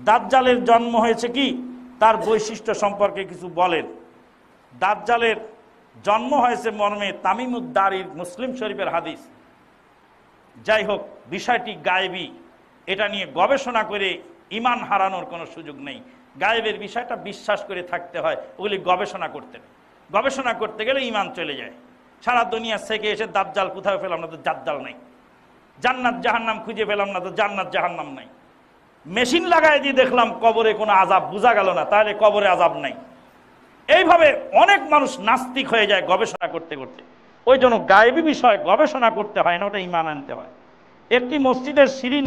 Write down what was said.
দাজ্জালের জন্ম হয়েছে কি, তার বৈশিষ্ট্য সম্পর্কে কিছু বলেন। দাজ্জালের জন্ম হয়েছে মর্মে তামিমুদ্দারির মুসলিম শরীফের হাদিস। যাই হোক, বিষয়টি গায়েবী, এটা নিয়ে গবেষণা করে ঈমান হারানোর কোনো সুযোগ নেই। গায়েবের বিষয়টা বিশ্বাস করে থাকতে হয়, ওগুলি গবেষণা করতে নেই। গবেষণা করতে গেলে ঈমান চলে যায়। সারা দুনিয়া থেকে এসে দাজ্জাল কোথায় পেলাম না, তো দাজ্জাল নাই। জান্নাত জাহান্নাম খুঁজে পেলাম না, তো জান্নাত জাহান্নাম নাই। মেশিন লাগাই দিয়ে দেখলাম কবরে কোনো আযাব, বোঝা গেল না, তাহলে কবরে আযাব নাই। এইভাবে অনেক মানুষ নাস্তিক হয়ে যায় গবেষণা করতে করতে। ওই জন্য গায়েবী বিষয় গবেষণা করতে হয় না, ওটা ঈমান আনতে হয়। একটি মসজিদের সিঁড়ি